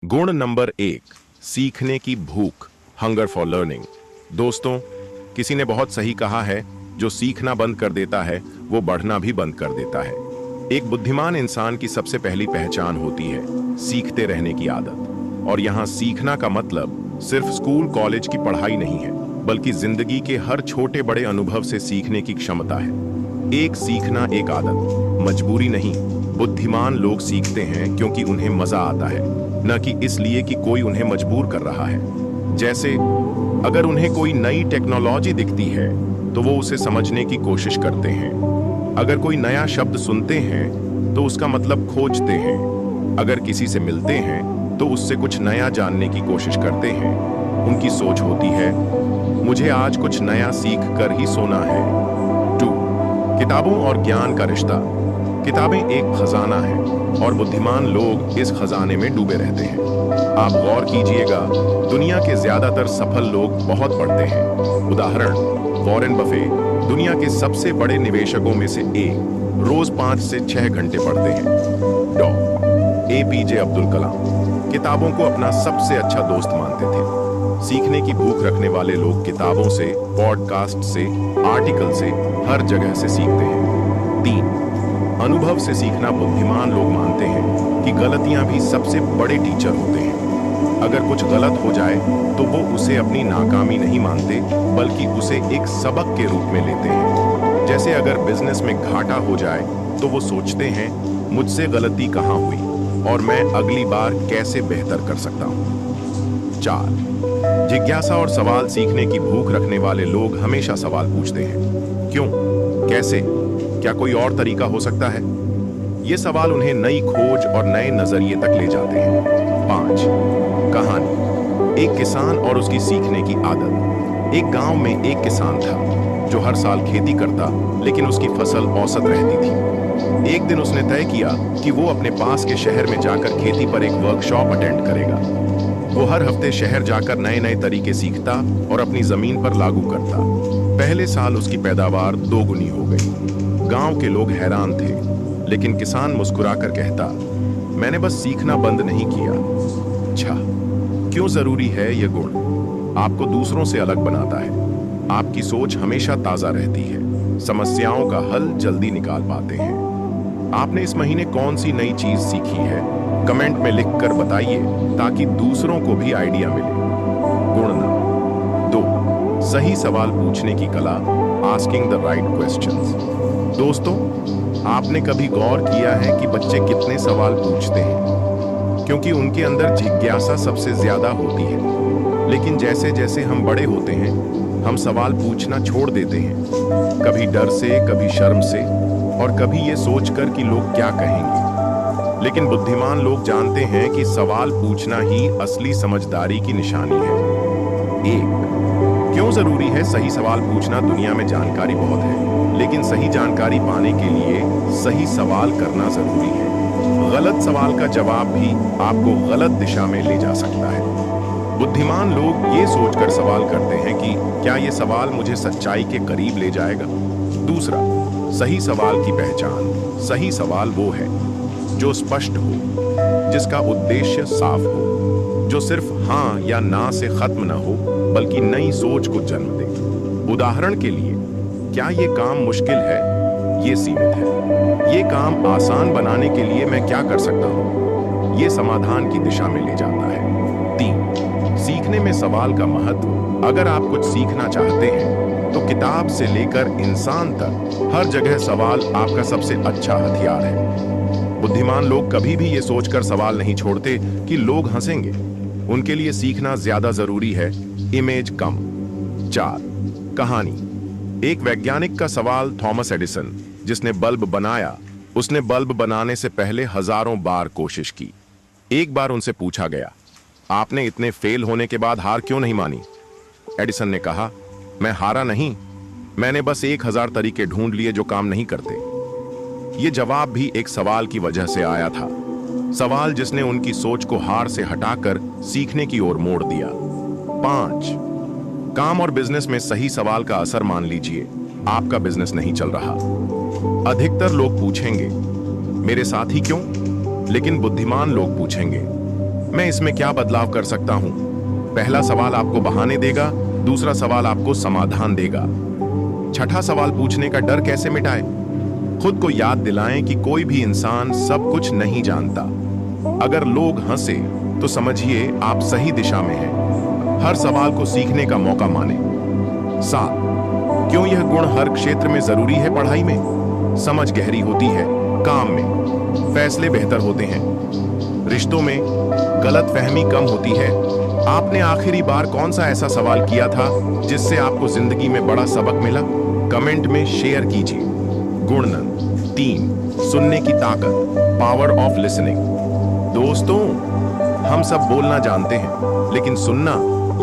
गुण नंबर 1, सीखने की भूख, हंगर फॉर लर्निंग। दोस्तों, किसी ने बहुत सही कहा है, जो सीखना बंद कर देता है वो बढ़ना भी बंद कर देता है। एक बुद्धिमान इंसान की सबसे पहली पहचान होती है सीखते रहने की आदत। और यहाँ सीखना का मतलब सिर्फ स्कूल कॉलेज की पढ़ाई नहीं है, बल्कि जिंदगी के हर छोटे बड़े अनुभव से सीखने की क्षमता है। एक सीखना एक आदत, मजबूरी नहीं। बुद्धिमान लोग सीखते हैं क्योंकि उन्हें मजा आता है, न कि इसलिए कि कोई उन्हें मजबूर कर रहा है। जैसे अगर उन्हें कोई नई टेक्नोलॉजी दिखती है तो वो उसे समझने की कोशिश करते हैं। अगर कोई नया शब्द सुनते हैं तो उसका मतलब खोजते हैं। अगर किसी से मिलते हैं तो उससे कुछ नया जानने की कोशिश करते हैं। उनकी सोच होती है, मुझे आज कुछ नया सीख कर ही सोना है। 2. किताबों और ज्ञान का रिश्ता। किताबें एक खजाना है और बुद्धिमान लोग इस खजाने में डूबे रहते हैं। आप गौर कीजिएगा, दुनिया के ज्यादातर सफल लोग बहुत पढ़ते हैं। उदाहरण, वॉरेन बफे दुनिया के सबसे बड़े निवेशकों में से एक, रोज 5 से 6 घंटे पढ़ते हैं। डॉ. APJ अब्दुल कलाम किताबों को अपना सबसे अच्छा दोस्त मानते थे। सीखने की भूख रखने वाले लोग किताबों से, पॉडकास्ट से, आर्टिकल से, हर जगह से सीखते हैं। 3. अनुभव से सीखना। बुद्धिमान लोग मानते हैं कि गलतियां भी सबसे बड़े टीचर होते हैं। अगर कुछ गलत हो जाए तो वो उसे अपनी नाकामी नहीं मानते, बल्कि उसे एक सबक के रूप में लेते हैं। जैसे अगर बिजनेस में घाटा हो जाए तो वो सोचते हैं, मुझसे गलती कहाँ हुई और मैं अगली बार कैसे बेहतर कर सकता हूँ। 4. जिज्ञासा और सवाल। सीखने की भूख रखने वाले लोग हमेशा सवाल पूछते हैं, क्यों, कैसे, क्या कोई और तरीका हो सकता है। ये सवाल उन्हें नई खोज और नए नजरिए तक ले जाते हैं। 5. कहानी। एक किसान और उसकी सीखने की आदत। एक गांव में एक किसान था जो हर साल खेती करता, लेकिन उसकी फसल औसत रहती थी। एक दिन उसने तय किया कि वो अपने पास के शहर में जाकर खेती पर एक वर्कशॉप अटेंड करेगा। वो हर हफ्ते शहर जाकर नए नए तरीके सीखता और अपनी जमीन पर लागू करता। पहले साल उसकी पैदावार 2 गुनी हो गई। गांव के लोग हैरान थे, लेकिन किसान मुस्कुराकर कहता, मैंने बस सीखना बंद नहीं किया। अच्छा, क्यों जरूरी है ये गुण? आपको दूसरों से अलग बनाता है। आपकी सोच हमेशा ताजा रहती है। समस्याओं का हल जल्दी निकाल पाते हैं। आपने इस महीने कौन सी नई चीज सीखी है? कमेंट में लिखकर बताइए ताकि दूसरों को भी आइडिया मिले। गुण नंबर 2, सही सवाल पूछने की कला, आस्किंग द राइट क्वेश्चंस। दोस्तों, आपने कभी गौर किया है कि बच्चे कितने सवाल पूछते हैं? क्योंकि उनके अंदर जिज्ञासा सबसे ज्यादा होती है। लेकिन जैसे जैसे हम बड़े होते हैं, हम सवाल पूछना छोड़ देते हैं। कभी डर से, कभी शर्म से, और कभी ये सोचकर कि लोग क्या कहेंगे। लेकिन बुद्धिमान लोग जानते हैं कि सवाल पूछना ही असली समझदारी की निशानी है। 1. क्यों जरूरी है सही सवाल पूछना? दुनिया में जानकारी बहुत है, लेकिन सही जानकारी पाने के लिए सही सवाल करना जरूरी है। गलत सवाल का जवाब भी आपको गलत दिशा में ले जा सकता है। बुद्धिमान लोग ये सोचकर सवाल करते हैं कि क्या ये सवाल मुझे सच्चाई के करीब ले जाएगा। 2. सही सवाल की पहचान। सही सवाल वो है जो स्पष्ट हो, जिसका उद्देश्य साफ हो, जो सिर्फ हाँ या ना से खत्म न हो, बल्कि नई सोच को जन्म दे। उदाहरण के लिए, क्या ये काम मुश्किल है? ये सीमित है। ये काम आसान बनाने के लिए मैं क्या कर सकता हूँ? ये समाधान की दिशा में ले जाता है। 3. सीखने में सवाल का महत्व। अगर आप कुछ सीखना चाहते हैं तो किताब से लेकर इंसान तक हर जगह सवाल आपका सबसे अच्छा हथियार है। बुद्धिमान लोग कभी भी ये सोचकर सवाल नहीं छोड़ते कि लोग हंसेंगे। उनके लिए सीखना ज्यादा जरूरी है, इमेज कम। 4. कहानी। एक वैज्ञानिक का सवाल। थॉमस एडिसन, जिसने बल्ब बनाया, उसने बल्ब बनाने से पहले हजारों बार कोशिश की। एक बार उनसे पूछा गया, आपने इतने फेल होने के बाद हार क्यों नहीं मानी? एडिसन ने कहा, मैं हारा नहीं, मैंने बस 1000 तरीके ढूंढ लिए जो काम नहीं करते। यह जवाब भी एक सवाल की वजह से आया था। सवाल जिसने उनकी सोच को हार से हटाकर सीखने की ओर मोड़ दिया। 5. काम और बिजनेस में सही सवाल का असर। मान लीजिए आपका बिजनेस नहीं चल रहा। अधिकतर लोग पूछेंगे, मेरे साथ ही क्यों? लेकिन बुद्धिमान लोग पूछेंगे, मैं इसमें क्या बदलाव कर सकता हूं? पहला सवाल आपको बहाने देगा, दूसरा सवाल आपको समाधान देगा। छठा सवाल पूछने का डर कैसे मिटाएं? खुद को याद दिलाएं कि कोई भी इंसान सब कुछ नहीं जानता। अगर लोग हंसे तो समझिए आप सही दिशा में हैं। हर सवाल को सीखने का मौका माने। 7. क्यों यह गुण हर क्षेत्र में जरूरी है? पढ़ाई में समझ गहरी होती है, काम में फैसले बेहतर होते हैं, रिश्तों में गलतफहमी कम होती है। आपने आखिरी बार कौन सा ऐसा सवाल किया था जिससे आपको जिंदगी में बड़ा सबक मिला? कमेंट में शेयर कीजिए। गुणन 3. सुनने की ताकत, पावर ऑफ लिसनिंग। दोस्तों, हम सब बोलना जानते हैं, लेकिन सुनना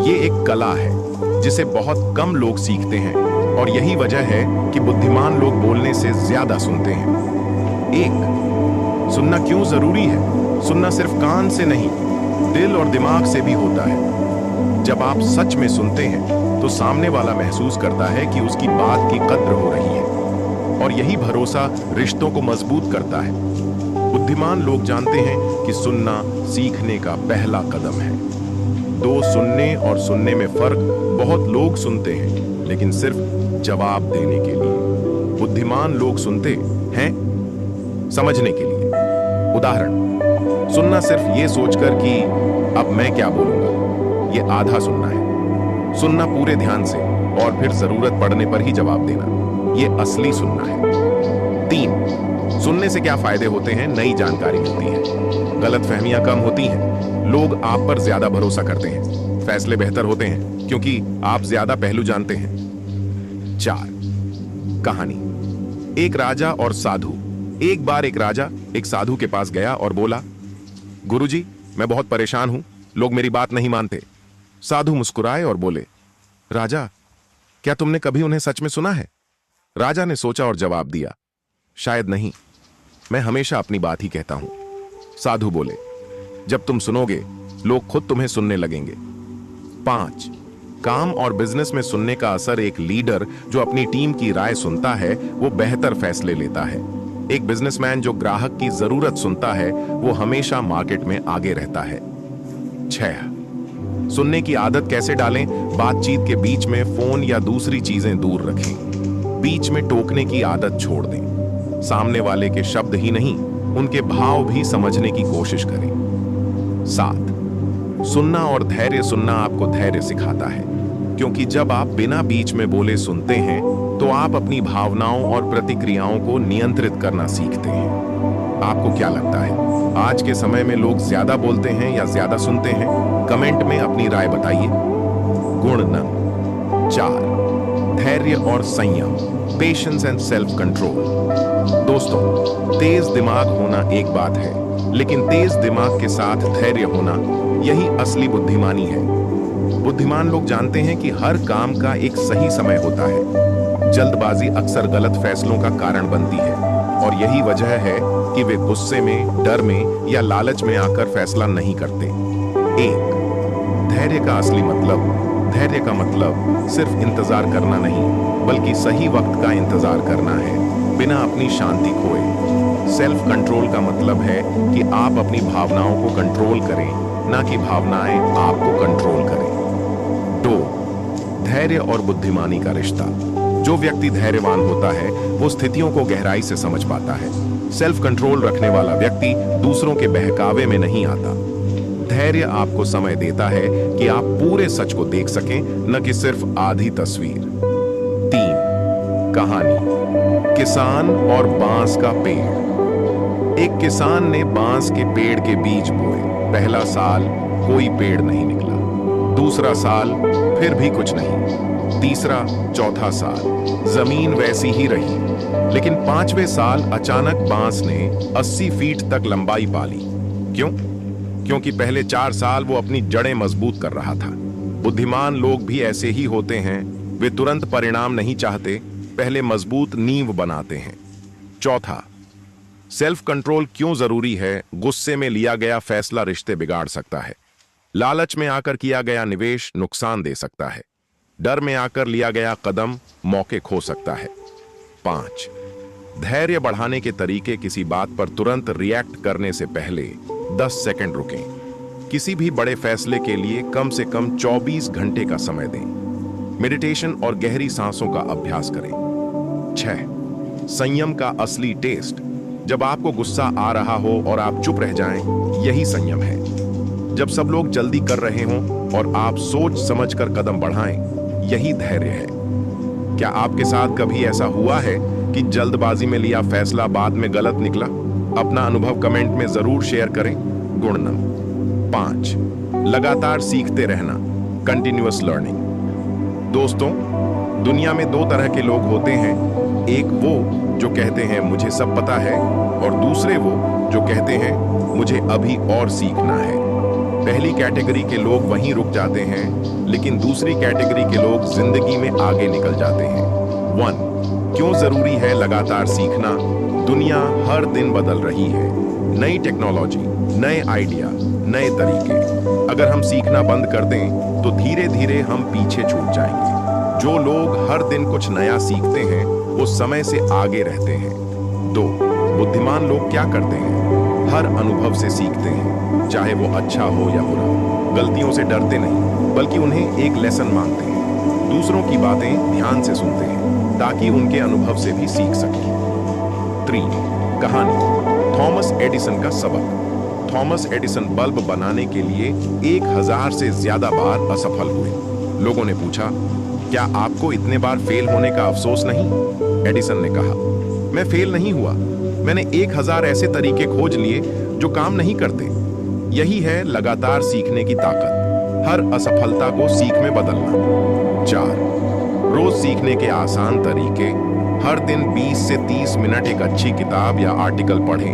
ये एक कला है जिसे बहुत कम लोग सीखते हैं, और यही वजह है कि बुद्धिमान लोग बोलने से ज्यादा सुनते हैं। 1. सुनना क्यों जरूरी है? सुनना सिर्फ कान से नहीं, दिल और दिमाग से भी होता है। जब आप सच में सुनते हैं तो सामने वाला महसूस करता है कि उसकी बात की कद्र हो रही है, और यही भरोसा रिश्तों को मजबूत करता है। बुद्धिमान लोग जानते हैं कि सुनना सीखने का पहला कदम है। दो सुनने और सुनने में फर्क। बहुत लोग सुनते हैं लेकिन सिर्फ जवाब देने के लिए। बुद्धिमान लोग सुनते हैं समझने के लिए। उदाहरण, सुनना सिर्फ ये सोचकर कि अब मैं क्या बोलूंगा, ये आधा सुनना है। सुनना पूरे ध्यान से और फिर जरूरत पड़ने पर ही जवाब देना, ये असली सुनना है। 3. सुनने से क्या फायदे होते हैं? नई जानकारी मिलती है, गलतफहमियां कम होती हैं, लोग आप पर ज्यादा भरोसा करते हैं, फैसले बेहतर होते हैं क्योंकि आप ज्यादा पहलू जानते हैं। 4. कहानी। एक राजा और साधु। एक बार एक राजा एक साधु के पास गया और बोला, गुरुजी, मैं बहुत परेशान हूं, लोग मेरी बात नहीं मानते। साधु मुस्कुराए और बोले, राजा, क्या तुमने कभी उन्हें सच में सुना है? राजा ने सोचा और जवाब दिया, शायद नहीं, मैं हमेशा अपनी बात ही कहता हूं। साधु बोले, जब तुम सुनोगे लोग खुद तुम्हें सुनने लगेंगे। 5. काम और बिजनेस में सुनने का असर। एक लीडर जो अपनी टीम की राय सुनता है वो बेहतर फैसले लेता है। एक बिजनेसमैन जो ग्राहक की जरूरत सुनता है वो हमेशा मार्केट में आगे रहता है। 6. सुनने की आदत कैसे डालें? बातचीत के बीच में फोन या दूसरी चीजें दूर रखें। बीच में टोकने की आदत छोड़ दें। सामने वाले के शब्द ही नहीं, उनके भाव भी समझने की कोशिश करें। 7. सुनना और धैर्य। सुनना आपको धैर्य सिखाता है, क्योंकि जब आप बिना बीच में बोले सुनते हैं तो आप अपनी भावनाओं और प्रतिक्रियाओं को नियंत्रित करना सीखते हैं। आपको क्या लगता है, आज के समय में लोग ज्यादा बोलते हैं या ज्यादा सुनते हैं? कमेंट में अपनी राय बताइए। गुणन 4. धैर्य और संयम, पेशेंस एंड सेल्फ कंट्रोल। दोस्तों, तेज दिमाग होना एक बात है, लेकिन तेज दिमाग के साथ धैर्य होना, यही असली बुद्धिमानी है। बुद्धिमान लोग जानते हैं कि हर काम का एक सही समय होता है। जल्दबाजी अक्सर गलत फैसलों का कारण बनती है, और यही वजह है कि वे गुस्से में, डर में या लालच में आकर फैसला नहीं करते। 1. धैर्य का असली मतलब। धैर्य का मतलब सिर्फ इंतजार करना नहीं, बल्कि सही वक्त का इंतजार करना है, बिना अपनी शांति खोए। सेल्फ कंट्रोल का मतलब है कि आप अपनी भावनाओं को कंट्रोल करें, ना कि भावनाएं आपको कंट्रोल करें। 2. धैर्य और बुद्धिमानी का रिश्ता। जो व्यक्ति धैर्यवान होता है वो स्थितियों को गहराई से समझ पाता है। सेल्फ कंट्रोल रखने वाला व्यक्ति दूसरों के बहकावे में नहीं आता। धैर्य आपको समय देता है कि आप पूरे सच को देख सकें, न कि सिर्फ आधी तस्वीर। 3. कहानी। किसान और बांस का पेड़। एक किसान ने बांस के पेड़ के बीज बोए। पहला साल कोई पेड़ नहीं निकला, दूसरा साल फिर भी कुछ नहीं, तीसरा चौथा साल जमीन वैसी ही रही, लेकिन 5वें साल अचानक बांस ने 80 फीट तक लंबाई पा ली। क्यों? क्योंकि पहले 4 साल वो अपनी जड़ें मजबूत कर रहा था। बुद्धिमान लोग भी ऐसे ही होते हैं, वे तुरंत परिणाम नहीं चाहते, पहले मजबूत नींव बनाते हैं। चौथा, सेल्फ कंट्रोल क्यों जरूरी है? गुस्से में लिया गया फैसला रिश्ते बिगाड़ सकता है। लालच में आकर किया गया निवेश नुकसान दे सकता है। डर में आकर लिया गया कदम मौके खो सकता है। 5. धैर्य बढ़ाने के तरीके। किसी बात पर तुरंत रिएक्ट करने से पहले 10 सेकंड रुकें। किसी भी बड़े फैसले के लिए कम से कम 24 घंटे का समय दें। मेडिटेशन और गहरी सांसों का अभ्यास करें। 6. संयम का असली टेस्ट। जब आपको गुस्सा आ रहा हो और आप चुप रह जाएं, यही संयम है। जब सब लोग जल्दी कर रहे हों और आप सोच समझकर कदम बढ़ाएं, यही धैर्य है। क्या आपके साथ कभी ऐसा हुआ है कि जल्दबाजी में लिया फैसला बाद में गलत निकला? अपना अनुभव कमेंट में जरूर शेयर करें। गुणनम। 5. लगातार सीखते रहना, कंटिन्यूअस लर्निंग। दोस्तों, दुनिया में 2 तरह के लोग होते हैं। एक वो जो कहते हैं मुझे सब पता है, और दूसरे वो जो कहते हैं मुझे अभी और सीखना है। पहली कैटेगरी के लोग वहीं रुक जाते हैं, लेकिन दूसरी कैटेगरी के लोग जिंदगी में आगे निकल जाते हैं। 1. क्यों जरूरी है लगातार सीखना? दुनिया हर दिन बदल रही है। नई टेक्नोलॉजी, नए आइडिया, नए तरीके। अगर हम सीखना बंद कर दें तो धीरे धीरे हम पीछे छूट जाएंगे। जो लोग हर दिन कुछ नया सीखते हैं वो समय से आगे रहते हैं। 2. बुद्धिमान लोग क्या करते हैं? हर अनुभव से सीखते हैं, चाहे वो अच्छा हो या बुरा। गलतियों से डरते नहीं, बल्कि उन्हें एक लेसन मानते हैं। दूसरों की बातें ध्यान से सुनते हैं ताकि उनके अनुभव से भी सीख सकें। 3. कहानी। थॉमस एडिसन का सबक। थॉमस एडिसन बल्ब बनाने के लिए 1000 से ज्यादा बार असफल हुए। लोगों ने पूछा, क्या आपको इतने बार फेल होने का अफसोस नहीं? एडिसन ने कहा, मैं फेल नहीं हुआ, मैंने 1000 ऐसे तरीके खोज लिए जो काम नहीं करते। यही है लगातार सीखने की ताकत, हर असफलता को सीख में बदलना। 4. रोज सीखने के आसान तरीके। हर दिन 20 से 30 मिनट एक अच्छी किताब या आर्टिकल पढ़ें।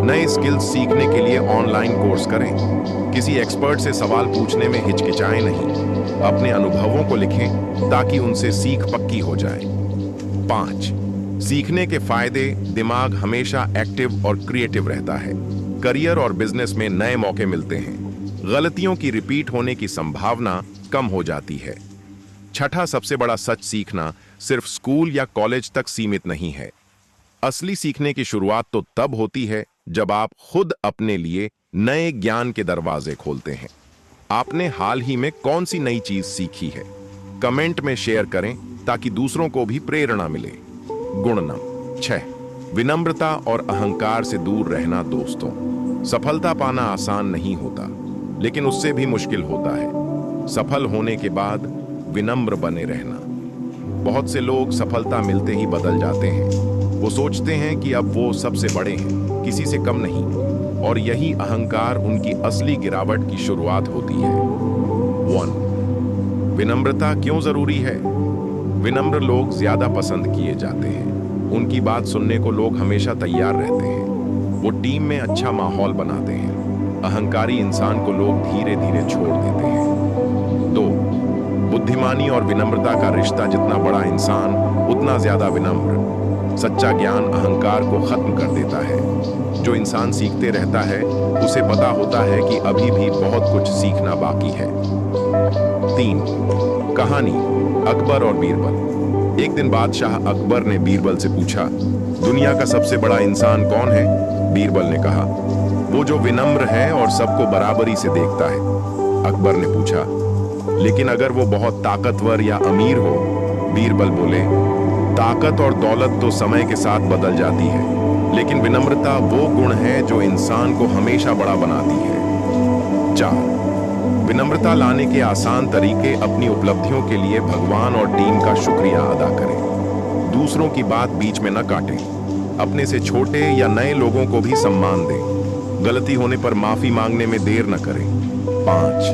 नए स्किल्स सीखने के लिए ऑनलाइन कोर्स करें। किसी एक्सपर्ट से सवाल पूछने में हिचकिचाएं नहीं। अपने अनुभवों को लिखें ताकि उनसे सीख पक्की हो जाए। 5. सीखने के फायदे। दिमाग हमेशा एक्टिव और क्रिएटिव रहता है। करियर और बिजनेस में नए मौके मिलते हैं। गलतियों की रिपीट होने की संभावना कम हो जाती है। 6. सबसे बड़ा सच, सीखना सिर्फ स्कूल या कॉलेज तक सीमित नहीं है। असली सीखने की शुरुआत तो तब होती है जब आप खुद अपने लिए नए ज्ञान के दरवाजे खोलते हैं। आपने हाल ही में कौन सी नई चीज सीखी है? कमेंट में शेयर करें ताकि दूसरों को भी प्रेरणा मिले। गुणनम। 6. विनम्रता और अहंकार से दूर रहना। दोस्तों, सफलता पाना आसान नहीं होता, लेकिन उससे भी मुश्किल होता है सफल होने के बाद विनम्र बने रहना। बहुत से लोग सफलता मिलते ही बदल जाते हैं। वो सोचते हैं कि अब वो सबसे बड़े हैं, किसी से कम नहीं, और यही अहंकार उनकी असली गिरावट की शुरुआत होती है। 1. विनम्रता क्यों जरूरी है? विनम्र लोग ज्यादा पसंद किए जाते हैं। उनकी बात सुनने को लोग हमेशा तैयार रहते हैं। वो टीम में अच्छा माहौल बनाते हैं। अहंकारी इंसान को लोग धीरे धीरे छोड़ देते हैं। 2. बुद्धिमानी और विनम्रता का रिश्ता। जितना बड़ा इंसान उतना ज्यादा विनम्र। सच्चा ज्ञान अहंकार को खत्म कर देता है। जो इंसान सीखते रहता है उसे पता होता है कि अभी भी बहुत कुछ सीखना बाकी है। 3. कहानी। अकबर और बीरबल। एक दिन बादशाह अकबर ने बीरबल से पूछा, दुनिया का सबसे बड़ा इंसान कौन है? बीरबल ने कहा, वो जो विनम्र है और सबको बराबरी से देखता है। अकबर ने पूछा, लेकिन अगर वो बहुत ताकतवर या अमीर हो? बीरबल बोले, ताकत और दौलत तो समय के साथ बदल जाती है, लेकिन विनम्रता वो गुण है जो इंसान को हमेशा बड़ा बनाती है। 4. विनम्रता लाने के आसान तरीके। अपनी उपलब्धियों के लिए भगवान और टीम का शुक्रिया अदा करें। दूसरों की बात बीच में न काटें। अपने से छोटे या नए लोगों को भी सम्मान दें। गलती होने पर माफी मांगने में देर न करें। 5.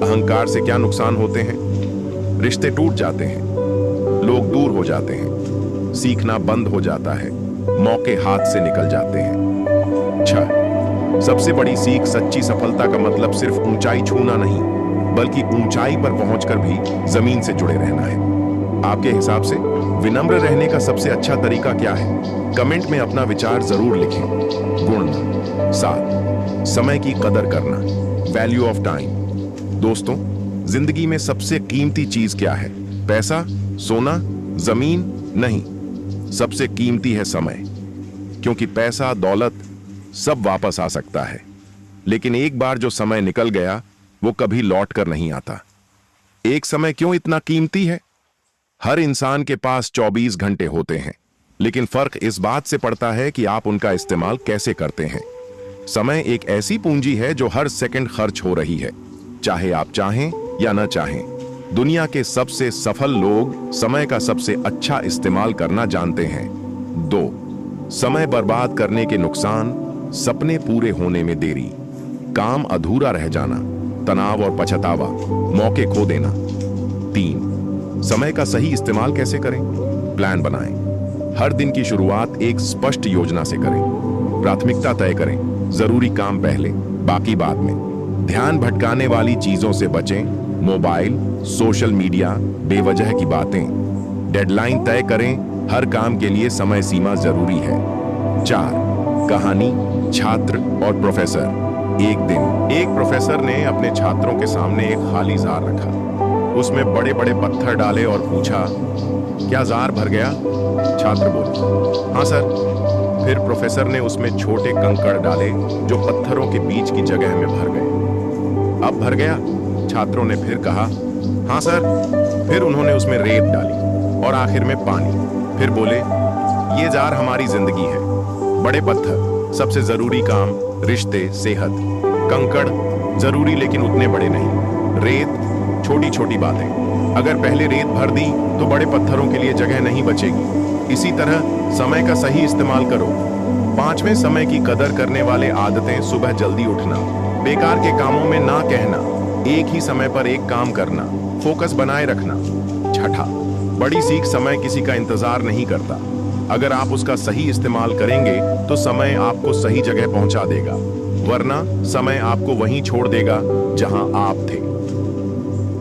अहंकार से क्या नुकसान होते हैं? रिश्ते टूट जाते हैं, लोग दूर हो जाते हैं, सीखना बंद हो जाता है, मौके हाथ से निकल जाते हैं। 6. सबसे बड़ी सीख। सच्ची सफलता का मतलब सिर्फ ऊंचाई छूना नहीं, बल्कि ऊंचाई पर पहुंचकर भी जमीन से जुड़े रहना है। आपके हिसाब से विनम्र रहने का सबसे अच्छा तरीका क्या है? कमेंट में अपना विचार जरूर लिखें। गुण। 7. समय की कदर करना। Value of time. दोस्तों, जिंदगी में सबसे कीमती चीज क्या है? पैसा, सोना, जमीन? नहीं, सबसे कीमती है समय। क्योंकि पैसा, दौलत सब वापस आ सकता है, लेकिन एक बार जो समय निकल गया वो कभी लौट कर नहीं आता। एक समय क्यों इतना कीमती है? हर इंसान के पास 24 घंटे होते हैं, लेकिन फर्क इस बात से पड़ता है कि आप उनका इस्तेमाल कैसे करते हैं। समय एक ऐसी पूंजी है जो हर सेकंड खर्च हो रही है, चाहे आप चाहें या न चाहें। दुनिया के सबसे सफल लोग समय का सबसे अच्छा इस्तेमाल करना जानते हैं। 2, समय बर्बाद करने के नुकसान। सपने पूरे होने में देरी, काम अधूरा रह जाना, तनाव और पछतावा, मौके खो देना। 3, समय का सही इस्तेमाल कैसे करें? प्लान बनाएं। हर दिन की शुरुआत एक स्पष्ट योजना से करें। प्राथमिकता तय करें, जरूरी काम पहले, बाकी बाद में। ध्यान भटकाने वाली चीजों से बचें, मोबाइल, सोशल मीडिया, बेवजह की बातें। डेडलाइन तय करें, हर काम के लिए समय सीमा जरूरी है। 4, कहानी, छात्र और प्रोफेसर। एक दिन एक प्रोफेसर ने अपने छात्रों के सामने एक खाली जार रखा। उसमें बड़े बड़े पत्थर डाले और पूछा, क्या जार भर गया? छात्र बोले, हाँ सर। फिर प्रोफेसर ने उसमें छोटे कंकड़ डाले जो पत्थरों के बीच की जगह में भर गए। अब भर गया? छात्रों ने फिर कहा, हाँ सर। फिर उन्होंने उसमें रेत डाली और आखिर में पानी। फिर बोले, ये जार हमारी जिंदगी है। बड़े पत्थर सबसे जरूरी काम, रिश्ते, सेहत। कंकड़ जरूरी लेकिन उतने बड़े नहीं। रेत छोटी छोटी बातें। अगर पहले रेत भर दी तो बड़े पत्थरों के लिए जगह नहीं बचेगी। इसी तरह समय का सही इस्तेमाल करो। 5वें, समय की कदर करने वाले आदतें। सुबह जल्दी उठना, बेकार के कामों में ना कहना, एक ही समय पर एक काम करना, फोकस बनाए रखना। 6, बड़ी सीख। समय किसी का इंतजार नहीं करता। अगर आप उसका सही इस्तेमाल करेंगे तो समय आपको सही जगह पहुंचा देगा, वरना समय आपको वहीं छोड़ देगा जहां आप थे।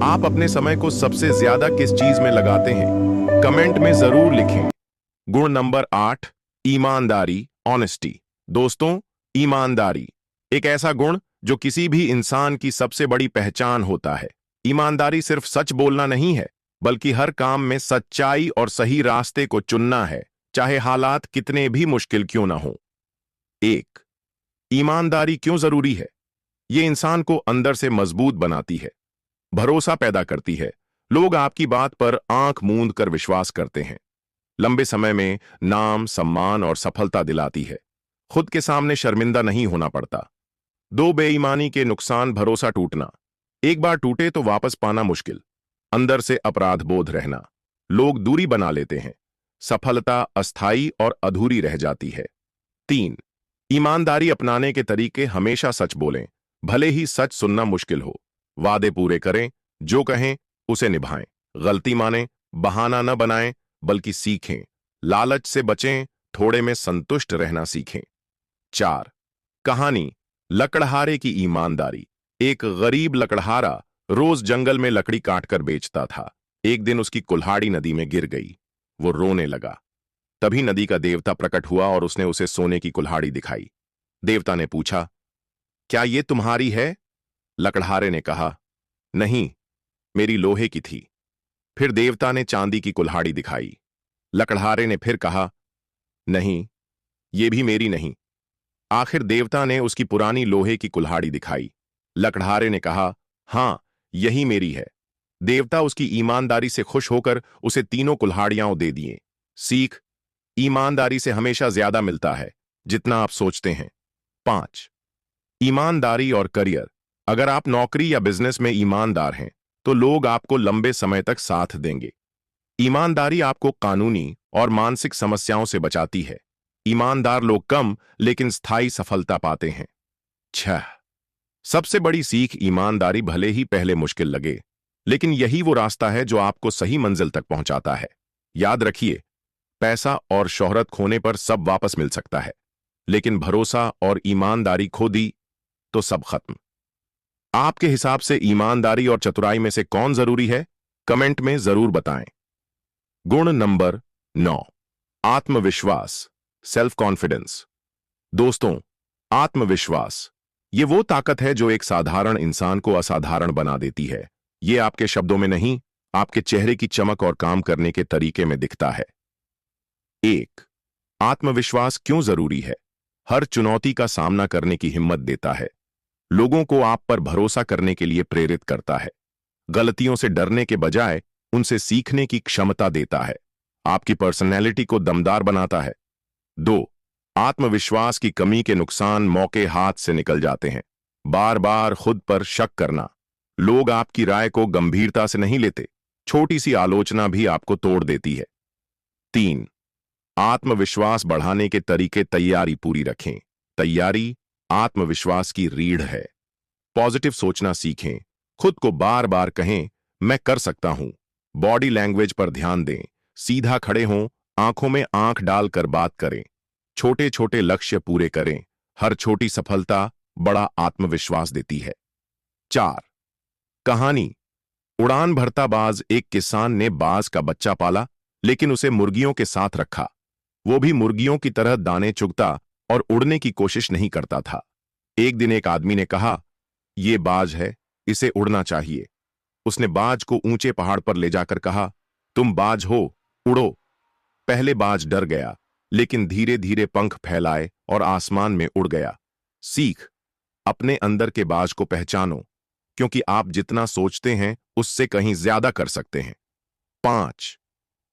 आप अपने समय को सबसे ज्यादा किस चीज में लगाते हैं? कमेंट में जरूर लिखें। गुण नंबर 8, ईमानदारी, ऑनेस्टी। दोस्तों, ईमानदारी एक ऐसा गुण जो किसी भी इंसान की सबसे बड़ी पहचान होता है। ईमानदारी सिर्फ सच बोलना नहीं है, बल्कि हर काम में सच्चाई और सही रास्ते को चुनना है, चाहे हालात कितने भी मुश्किल क्यों ना हो। 1, ईमानदारी क्यों जरूरी है? यह इंसान को अंदर से मजबूत बनाती है, भरोसा पैदा करती है। लोग आपकी बात पर आंख मूंद कर विश्वास करते हैं। लंबे समय में नाम, सम्मान और सफलता दिलाती है। खुद के सामने शर्मिंदा नहीं होना पड़ता। 2, बेईमानी के नुकसान। भरोसा टूटना। एक बार टूटे तो वापस पाना मुश्किल। अंदर से अपराध बोध रहना। लोग दूरी बना लेते हैं। सफलता अस्थायी और अधूरी रह जाती है। 3, ईमानदारी अपनाने के तरीके। हमेशा सच बोलें, भले ही सच सुनना मुश्किल हो। वादे पूरे करें, जो कहें उसे निभाएं। गलती मानें, बहाना न बनाएं, बल्कि सीखें। लालच से बचें, थोड़े में संतुष्ट रहना सीखें। 4, कहानी, लकड़हारे की ईमानदारी। एक गरीब लकड़हारा रोज जंगल में लकड़ी काटकर बेचता था। एक दिन उसकी कुल्हाड़ी नदी में गिर गई। वो रोने लगा। तभी नदी का देवता प्रकट हुआ और उसने उसे सोने की कुल्हाड़ी दिखाई। देवता ने पूछा, क्या ये तुम्हारी है? लकड़हारे ने कहा, नहीं, मेरी लोहे की थी। फिर देवता ने चांदी की कुल्हाड़ी दिखाई। लकड़हारे ने फिर कहा, नहीं, ये भी मेरी नहीं। आखिर देवता ने उसकी पुरानी लोहे की कुल्हाड़ी दिखाई। लकड़हारे ने कहा, हां, यही मेरी है। देवता उसकी ईमानदारी से खुश होकर उसे तीनों कुल्हाड़ियां दे दिए। सीख, ईमानदारी से हमेशा ज्यादा मिलता है जितना आप सोचते हैं। 5, ईमानदारी और करियर। अगर आप नौकरी या बिजनेस में ईमानदार हैं तो लोग आपको लंबे समय तक साथ देंगे। ईमानदारी आपको कानूनी और मानसिक समस्याओं से बचाती है। ईमानदार लोग कम लेकिन स्थायी सफलता पाते हैं। 6, सबसे बड़ी सीख। ईमानदारी भले ही पहले मुश्किल लगे, लेकिन यही वो रास्ता है जो आपको सही मंजिल तक पहुंचाता है। याद रखिए, पैसा और शोहरत खोने पर सब वापस मिल सकता है, लेकिन भरोसा और ईमानदारी खो दी तो सब खत्म। आपके हिसाब से ईमानदारी और चतुराई में से कौन जरूरी है? कमेंट में जरूर बताएं। गुण नंबर 9, आत्मविश्वास, सेल्फ कॉन्फिडेंस। दोस्तों, आत्मविश्वास ये वो ताकत है जो एक साधारण इंसान को असाधारण बना देती है। ये आपके शब्दों में नहीं, आपके चेहरे की चमक और काम करने के तरीके में दिखता है। 1, आत्मविश्वास क्यों जरूरी है? हर चुनौती का सामना करने की हिम्मत देता है। लोगों को आप पर भरोसा करने के लिए प्रेरित करता है। गलतियों से डरने के बजाय उनसे सीखने की क्षमता देता है। आपकी पर्सनैलिटी को दमदार बनाता है। 2. आत्मविश्वास की कमी के नुकसान मौके हाथ से निकल जाते हैं। बार बार खुद पर शक करना। लोग आपकी राय को गंभीरता से नहीं लेते। छोटी सी आलोचना भी आपको तोड़ देती है। 3. आत्मविश्वास बढ़ाने के तरीके तैयारी पूरी रखें। तैयारी आत्मविश्वास की रीढ़ है। पॉजिटिव सोचना सीखें। खुद को बार बार कहें, मैं कर सकता हूं। बॉडी लैंग्वेज पर ध्यान दें। सीधा खड़े हों, आंखों में आंख डालकर बात करें। छोटे छोटे लक्ष्य पूरे करें। हर छोटी सफलता बड़ा आत्मविश्वास देती है। 4. कहानी। उड़ान भरता बाज। एक किसान ने बाज का बच्चा पाला, लेकिन उसे मुर्गियों के साथ रखा। वो भी मुर्गियों की तरह दाने चुगता और उड़ने की कोशिश नहीं करता था। एक दिन एक आदमी ने कहा, ये बाज है, इसे उड़ना चाहिए। उसने बाज को ऊंचे पहाड़ पर ले जाकर कहा, तुम बाज हो, उड़ो। पहले बाज डर गया, लेकिन धीरे धीरे पंख फैलाए और आसमान में उड़ गया। सीख। अपने अंदर के बाज को पहचानो, क्योंकि आप जितना सोचते हैं उससे कहीं ज्यादा कर सकते हैं। 5.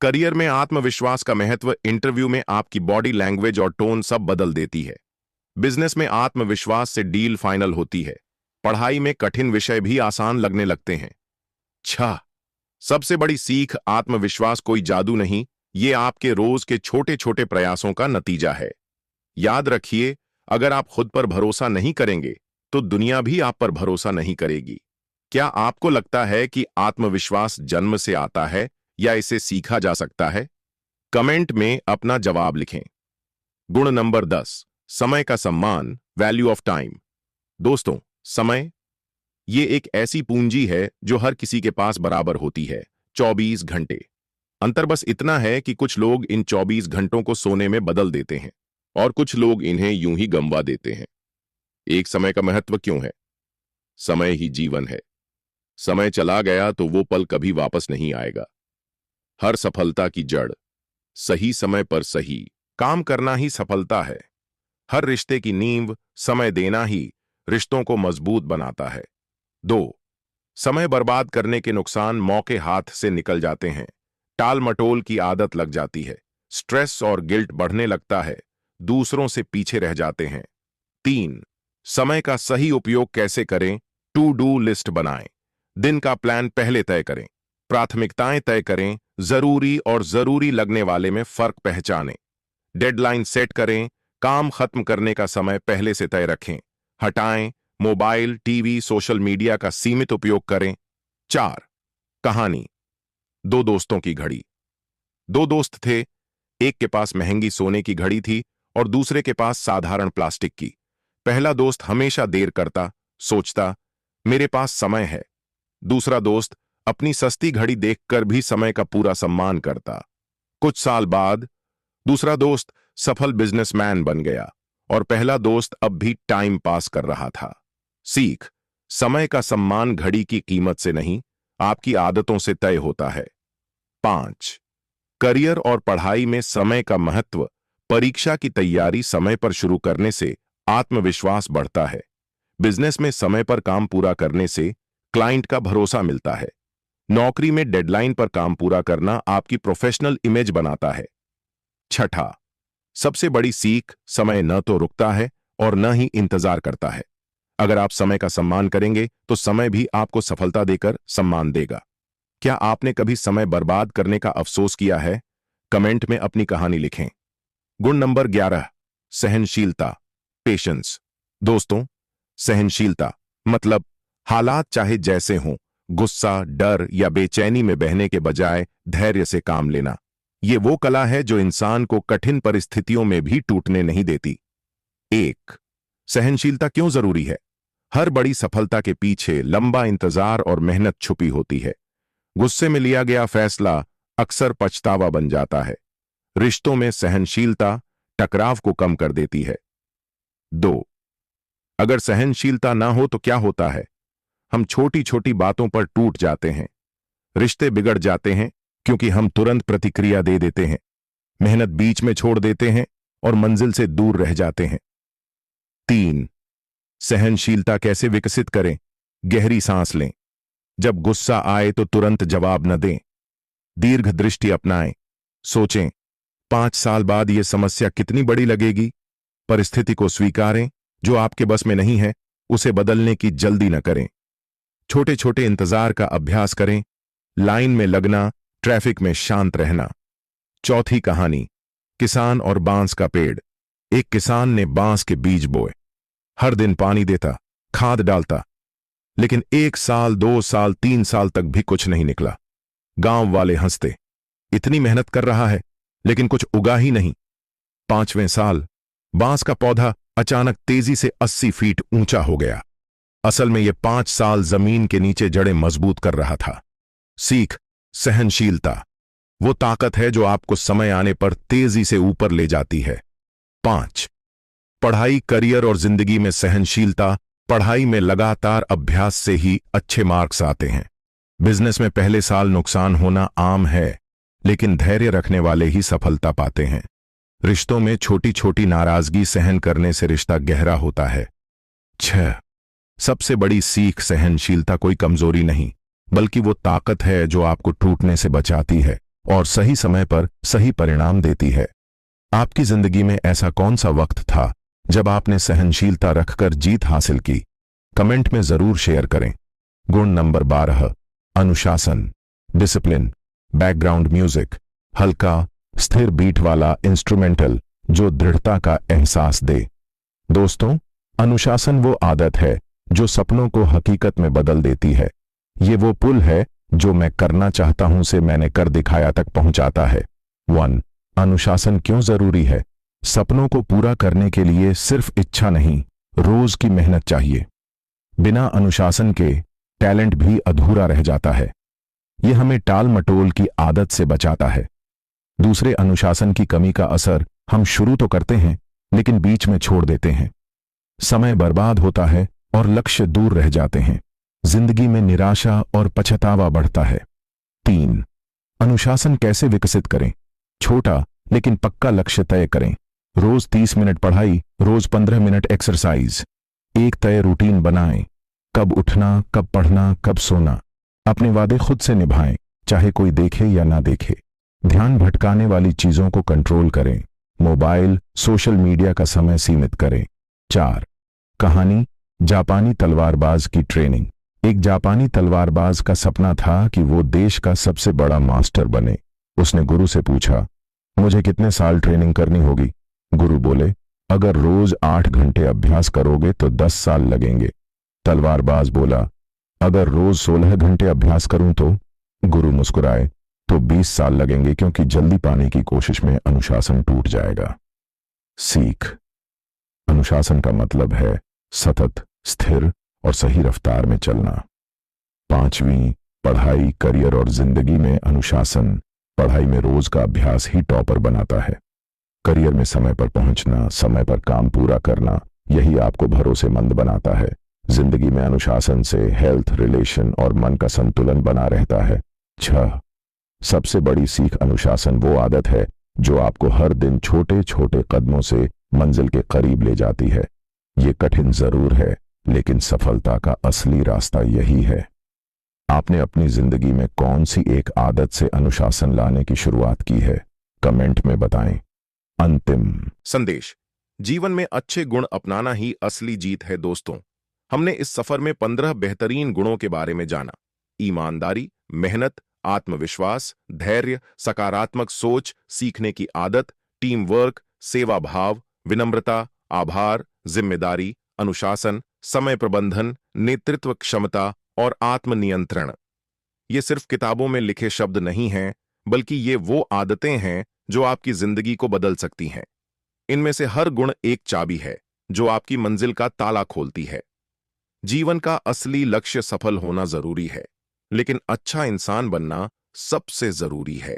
करियर में आत्मविश्वास का महत्व। इंटरव्यू में आपकी बॉडी लैंग्वेज और टोन सब बदल देती है। बिजनेस में आत्मविश्वास से डील फाइनल होती है। पढ़ाई में कठिन विषय भी आसान लगने लगते हैं। 6. सबसे बड़ी सीख। आत्मविश्वास कोई जादू नहीं, ये आपके रोज के छोटे छोटे प्रयासों का नतीजा है। याद रखिए, अगर आप खुद पर भरोसा नहीं करेंगे तो दुनिया भी आप पर भरोसा नहीं करेगी। क्या आपको लगता है कि आत्मविश्वास जन्म से आता है या इसे सीखा जा सकता है? कमेंट में अपना जवाब लिखें। गुण नंबर 10, समय का सम्मान, वैल्यू ऑफ टाइम। दोस्तों, समय ये एक ऐसी पूंजी है जो हर किसी के पास बराबर होती है, 24 घंटे। अंतर बस इतना है कि कुछ लोग इन 24 घंटों को सोने में बदल देते हैं और कुछ लोग इन्हें यूं ही गंवा देते हैं। एक समय का महत्व क्यों है? समय ही जीवन है। समय चला गया तो वो पल कभी वापस नहीं आएगा। हर सफलता की जड़ सही समय पर सही काम करना ही सफलता है। हर रिश्ते की नींव समय देना ही रिश्तों को मजबूत बनाता है। 2. समय बर्बाद करने के नुकसान मौके हाथ से निकल जाते हैं। टाल मटोल की आदत लग जाती है। स्ट्रेस और गिल्ट बढ़ने लगता है। दूसरों से पीछे रह जाते हैं। 3. समय का सही उपयोग कैसे करें? टू डू लिस्ट बनाएं। दिन का प्लान पहले तय करें। प्राथमिकताएं तय करें। जरूरी और जरूरी लगने वाले में फर्क पहचानें। डेडलाइन सेट करें। काम खत्म करने का समय पहले से तय रखें। हटाएं। मोबाइल, टीवी, सोशल मीडिया का सीमित उपयोग करें। 4. कहानी। 2 दोस्तों की घड़ी। 2 दोस्त थे। एक के पास महंगी सोने की घड़ी थी और दूसरे के पास साधारण प्लास्टिक की। पहला दोस्त हमेशा देर करता, सोचता, मेरे पास समय है। दूसरा दोस्त अपनी सस्ती घड़ी देखकर भी समय का पूरा सम्मान करता। कुछ साल बाद दूसरा दोस्त सफल बिजनेसमैन बन गया और पहला दोस्त अब भी टाइम पास कर रहा था। सीख। समय का सम्मान घड़ी की कीमत से नहीं, आपकी आदतों से तय होता है। 5. करियर और पढ़ाई में समय का महत्व। परीक्षा की तैयारी समय पर शुरू करने से आत्मविश्वास बढ़ता है। बिजनेस में समय पर काम पूरा करने से क्लाइंट का भरोसा मिलता है। नौकरी में डेडलाइन पर काम पूरा करना आपकी प्रोफेशनल इमेज बनाता है। 6. सबसे बड़ी सीख। समय न तो रुकता है और न ही इंतजार करता है। अगर आप समय का सम्मान करेंगे तो समय भी आपको सफलता देकर सम्मान देगा। क्या आपने कभी समय बर्बाद करने का अफसोस किया है? कमेंट में अपनी कहानी लिखें। गुण नंबर 11, सहनशीलता, पेशेंस। दोस्तों, सहनशीलता मतलब हालात चाहे जैसे हों, गुस्सा, डर या बेचैनी में बहने के बजाय धैर्य से काम लेना। ये वो कला है जो इंसान को कठिन परिस्थितियों में भी टूटने नहीं देती। 1. सहनशीलता क्यों जरूरी है? हर बड़ी सफलता के पीछे लंबा इंतजार और मेहनत छुपी होती है। गुस्से में लिया गया फैसला अक्सर पछतावा बन जाता है। रिश्तों में सहनशीलता टकराव को कम कर देती है। 2. अगर सहनशीलता ना हो तो क्या होता है? हम छोटी छोटी बातों पर टूट जाते हैं। रिश्ते बिगड़ जाते हैं क्योंकि हम तुरंत प्रतिक्रिया दे देते हैं, मेहनत बीच में छोड़ देते हैं और मंजिल से दूर रह जाते हैं। 3. सहनशीलता कैसे विकसित करें? गहरी सांस लें। जब गुस्सा आए तो तुरंत जवाब न दें। दीर्घ दृष्टि अपनाएं। सोचें, 5 साल बाद यह समस्या कितनी बड़ी लगेगी? परिस्थिति को स्वीकारें। जो आपके बस में नहीं है उसे बदलने की जल्दी न करें। छोटे छोटे इंतजार का अभ्यास करें। लाइन में लगना, ट्रैफिक में शांत रहना। चौथी कहानी, किसान और बांस का पेड़। एक किसान ने बांस के बीज बोए। हर दिन पानी देता, खाद डालता, लेकिन 1 साल, 2 साल, 3 साल तक भी कुछ नहीं निकला। गांव वाले हंसते, इतनी मेहनत कर रहा है लेकिन कुछ उगा ही नहीं। 5वें साल बांस का पौधा अचानक तेजी से 80 फीट ऊंचा हो गया। असल में यह 5 साल जमीन के नीचे जड़ें मजबूत कर रहा था। सीख, सहनशीलता वो ताकत है जो आपको समय आने पर तेजी से ऊपर ले जाती है। 5, पढ़ाई, करियर और जिंदगी में सहनशीलता। पढ़ाई में लगातार अभ्यास से ही अच्छे मार्क्स आते हैं। बिजनेस में पहले साल नुकसान होना आम है, लेकिन धैर्य रखने वाले ही सफलता पाते हैं। रिश्तों में छोटी छोटी नाराजगी सहन करने से रिश्ता गहरा होता है। 6, सबसे बड़ी सीख, सहनशीलता कोई कमजोरी नहीं, बल्कि वो ताकत है जो आपको टूटने से बचाती है और सही समय पर सही परिणाम देती है। आपकी जिंदगी में ऐसा कौन सा वक्त था जब आपने सहनशीलता रखकर जीत हासिल की? कमेंट में जरूर शेयर करें। गुण नंबर 12, अनुशासन, डिसिप्लिन। बैकग्राउंड म्यूजिक, हल्का स्थिर बीट वाला इंस्ट्रूमेंटल जो दृढ़ता का एहसास दे। दोस्तों, अनुशासन वो आदत है जो सपनों को हकीकत में बदल देती है। ये वो पुल है जो मैं करना चाहता हूं से मैंने कर दिखाया तक पहुंचाता है। 1, अनुशासन क्यों जरूरी है? सपनों को पूरा करने के लिए सिर्फ इच्छा नहीं, रोज की मेहनत चाहिए। बिना अनुशासन के टैलेंट भी अधूरा रह जाता है। यह हमें टाल मटोल की आदत से बचाता है। दूसरे, अनुशासन की कमी का असर, हम शुरू तो करते हैं लेकिन बीच में छोड़ देते हैं। समय बर्बाद होता है और लक्ष्य दूर रह जाते हैं। जिंदगी में निराशा और पछतावा बढ़ता है। 3, अनुशासन कैसे विकसित करें? छोटा लेकिन पक्का लक्ष्य तय करें। रोज 30 मिनट पढ़ाई, रोज 15 मिनट एक्सरसाइज। एक तय रूटीन बनाएं। कब उठना, कब पढ़ना, कब सोना। अपने वादे खुद से निभाएं, चाहे कोई देखे या ना देखे। ध्यान भटकाने वाली चीजों को कंट्रोल करें। मोबाइल, सोशल मीडिया का समय सीमित करें। 4, कहानी, जापानी तलवारबाज की ट्रेनिंग। एक जापानी तलवारबाज का सपना था कि वो देश का सबसे बड़ा मास्टर बने। उसने गुरु से पूछा, मुझे कितने साल ट्रेनिंग करनी होगी? गुरु बोले, अगर रोज 8 घंटे अभ्यास करोगे तो 10 साल लगेंगे। तलवारबाज बोला, अगर रोज 16 घंटे अभ्यास करूं तो? गुरु मुस्कुराए, तो 20 साल लगेंगे, क्योंकि जल्दी पाने की कोशिश में अनुशासन टूट जाएगा। सीख, अनुशासन का मतलब है सतत, स्थिर और सही रफ्तार में चलना। 5वीं, पढ़ाई, करियर और जिंदगी में अनुशासन। पढ़ाई में रोज का अभ्यास ही टॉपर बनाता है। करियर में समय पर पहुंचना, समय पर काम पूरा करना, यही आपको भरोसेमंद बनाता है। जिंदगी में अनुशासन से हेल्थ, रिलेशन और मन का संतुलन बना रहता है। 6, सबसे बड़ी सीख, अनुशासन वो आदत है जो आपको हर दिन छोटे छोटे कदमों से मंजिल के करीब ले जाती है। ये कठिन जरूर है, लेकिन सफलता का असली रास्ता यही है। आपने अपनी जिंदगी में कौन सी एक आदत से अनुशासन लाने की शुरुआत की है? कमेंट में बताएं। अंतिम संदेश, जीवन में अच्छे गुण अपनाना ही असली जीत है। दोस्तों, हमने इस सफर में 15 बेहतरीन गुणों के बारे में जाना। ईमानदारी, मेहनत, आत्मविश्वास, धैर्य, सकारात्मक सोच, सीखने की आदत, टीम वर्क, सेवा भाव, विनम्रता, आभार, जिम्मेदारी, अनुशासन, समय प्रबंधन, नेतृत्व क्षमता और आत्मनियंत्रण। ये सिर्फ किताबों में लिखे शब्द नहीं हैं, बल्कि ये वो आदतें हैं जो आपकी जिंदगी को बदल सकती हैं। इनमें से हर गुण एक चाबी है जो आपकी मंजिल का ताला खोलती है। जीवन का असली लक्ष्य सफल होना जरूरी है, लेकिन अच्छा इंसान बनना सबसे जरूरी है।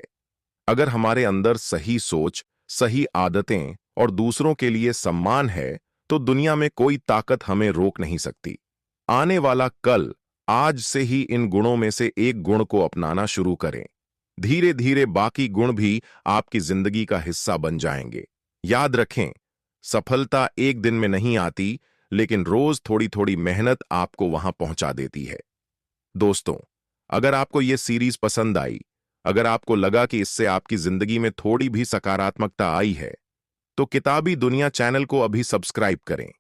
अगर हमारे अंदर सही सोच, सही आदतें और दूसरों के लिए सम्मान है, तो दुनिया में कोई ताकत हमें रोक नहीं सकती। आने वाला कल आज से ही इन गुणों में से एक गुण को अपनाना शुरू करें। धीरे धीरे बाकी गुण भी आपकी जिंदगी का हिस्सा बन जाएंगे। याद रखें, सफलता एक दिन में नहीं आती, लेकिन रोज थोड़ी थोड़ी मेहनत आपको वहां पहुंचा देती है। दोस्तों, अगर आपको यह सीरीज पसंद आई, अगर आपको लगा कि इससे आपकी जिंदगी में थोड़ी भी सकारात्मकता आई है, तो किताबी दुनिया चैनल को अभी सब्सक्राइब करें।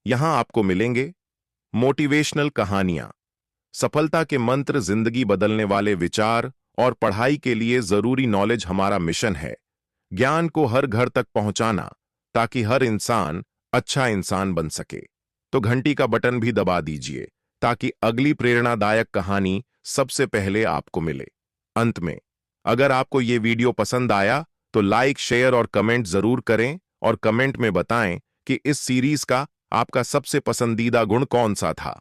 यहां आपको मिलेंगे मोटिवेशनल कहानियां, सफलता के मंत्र, जिंदगी बदलने वाले विचार और पढ़ाई के लिए जरूरी नॉलेज। हमारा मिशन है ज्ञान को हर घर तक पहुंचाना, ताकि हर इंसान अच्छा इंसान बन सके। तो घंटी का बटन भी दबा दीजिए ताकि अगली प्रेरणादायक कहानी सबसे पहले आपको मिले। अंत में, अगर आपको ये वीडियो पसंद आया तो लाइक, शेयर और कमेंट जरूर करें, और कमेंट में बताएं कि इस सीरीज का आपका सबसे पसंदीदा गुण कौन सा था।